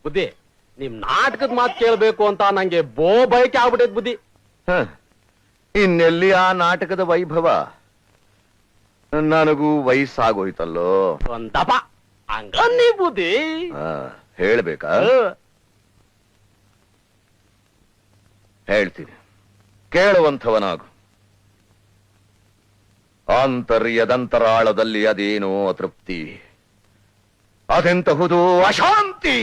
ಬುದ್ಧಿ ನಿಮ್ ನಾಟಕದ ಮಾತು ಕೇಳ್ಬೇಕು ಅಂತ ನಂಗೆ ಬಯಕೆ ಆಗ್ಬಿಟ್ಟೈತ್ ಬುದ್ಧಿ. ಇನ್ನೆಲ್ಲಿ ಆ ನಾಟಕದ ವೈಭವ? ನನಗೂ ವಯಸ್ಸಾಗೋಯ್ತಲ್ಲೋ. ಒಂದಪ ಹಂಗನ್ನಿ ಬುದ್ಧಿ. ಹೇಳ್ಬೇಕಾ? ಹೇಳ್ತೀನಿ, ಕೇಳುವಂಥವನಾಗು. ಆಂತರ್ಯದಂತರಾಳದಲ್ಲಿ ಅದೇನೋ ಅತೃಪ್ತಿ, ಅದೆಂತಹುದು ಅಶಾಂತಿ,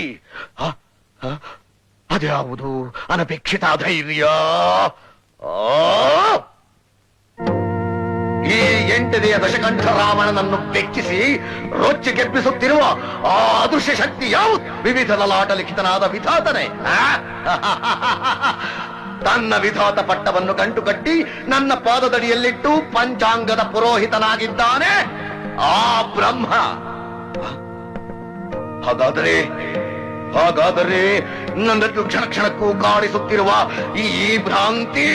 ಅದ್ಯಾವುದು ಅನಪೇಕ್ಷಿತ ಧೈರ್ಯ. ಈ 8ನೆಯ ದಶಕಂಠ ರಾವಣನನ್ನು ಬೆಚ್ಚಿಸಿ ರೊಚ್ಚಿಗೆಬ್ಬಿಸುತ್ತಿರುವ ಆ ಅದೃಶ್ಯ ಶಕ್ತಿ ಯಾವುದು? ವಿವಿಧ ಲಲಾಟ ಲಿಖಿತನಾದ ವಿಧಾತನೆ. ತನ್ನ ವಿಧಾತ ಪಟ್ಟವನ್ನು ಗಂಟು ಕಟ್ಟಿ ನನ್ನ ಪಾದದಡಿಯಲ್ಲಿಟ್ಟು ಪಂಚಾಂಗದ ಪುರೋಹಿತನಾಗಿದ್ದಾನೆ ಆ ಬ್ರಹ್ಮ. ಹಾಗಾದರೆ ನನ್ನನ್ನು ಕ್ಷಣ ಕ್ಷಣಕ್ಕೂ ಕಾಡಿಸುತ್ತಿರುವ ಈ ಭ್ರಾಂತಿ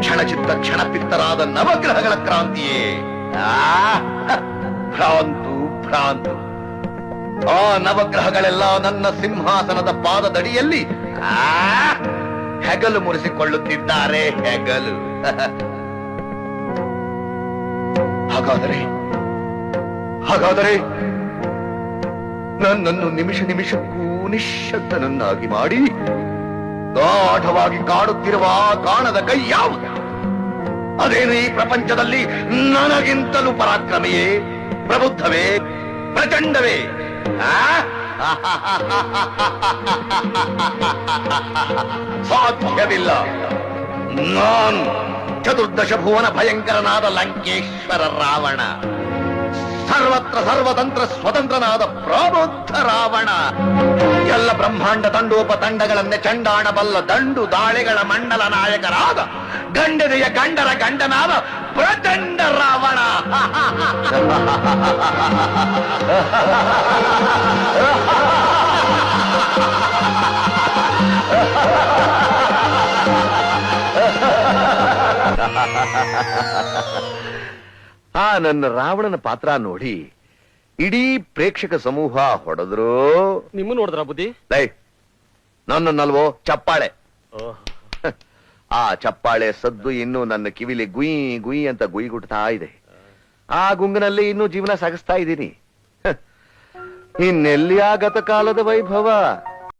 ಕ್ಷಣಚಿತ್ತ ಕ್ಷಣಪಿತ್ತರಾದ ನವಗ್ರಹಗಳ ಕ್ರಾಂತಿಯೇ. ಭ್ರಾಂತು. ಆ ನವಗ್ರಹಗಳೆಲ್ಲ ನನ್ನ ಸಿಂಹಾಸನದ ಪಾದದಡಿಯಲ್ಲಿ ಹೆಗಲು ಮುರಿಸಿಕೊಳ್ಳುತ್ತಿದ್ದಾರೆ, ಹೆಗಲು. ಹಾಗಾದರೆ ನನ್ನನ್ನು ನಿಮಿಷ ನಿಮಿಷಕ್ಕೂ ನಿಶ್ಶಬ್ದನನ್ನಾಗಿ ಮಾಡಿ ಗಾಢವಾಗಿ ಕಾಡುತ್ತಿರುವ ಕಾಣದ ಕೈ ಯಾವುದು? ಅದೇನು ಈ ಪ್ರಪಂಚದಲ್ಲಿ ನನಗಿಂತಲೂ ಪರಾಕ್ರಮಿಯೇ, ಪ್ರಬುದ್ಧವೇ, ಪ್ರಚಂಡವೇ? ಸಾಧ್ಯವಿಲ್ಲ. ನಾನು ಚತುರ್ದಶ ಭುವನ ಭಯಂಕರನಾದ ಲಂಕೇಶ್ವರ ರಾವಣ, ಸರ್ವತ್ರ ಸರ್ವತಂತ್ರ ಸ್ವತಂತ್ರನಾದ ಪ್ರಬುದ್ಧ ರಾವಣ, ಎಲ್ಲ ಬ್ರಹ್ಮಾಂಡ ತಂಡೋಪತಂಡಗಳನ್ನೇ ಚಂಡಾಣಬಲ್ಲ ದಂಡು ದಾಳಿಗಳ ಮಂಡಲ ನಾಯಕರಾದ ಗಂಡನೆಯ ಗಂಡರ ಗಂಡನಾದ ಪ್ರಚಂಡ ರಾವಣ. ನನ್ನ ರಾವಣನ ಪಾತ್ರ ನೋಡಿ ಇಡೀ ಪ್ರೇಕ್ಷಕ ಸಮೂಹ ಹೊಡೆದ್ರು. ನಿಮ್ಮ ನೋಡಿದ್ರ ಬುದ್ಧಿ? ನನ್ನಲ್ವೋ ಚಪ್ಪಾಳೆ. ಆ ಚಪ್ಪಾಳೆ ಸದ್ದು ಇನ್ನು ನನ್ನ ಕಿವಿಲಿ ಗುಯ್ ಗುಯ್ ಅಂತ ಗುಯ್ಗುಟ್ತಾ ಇದೆ. ಆ ಗುಂಗಿನಲ್ಲಿ ಇನ್ನೂ ಜೀವನ ಸಾಗಿಸ್ತಾ ಇದ್ದೀನಿ. ಇನ್ನೆಲ್ಲಿ ಆ ಗತಕಾಲದ ವೈಭವ?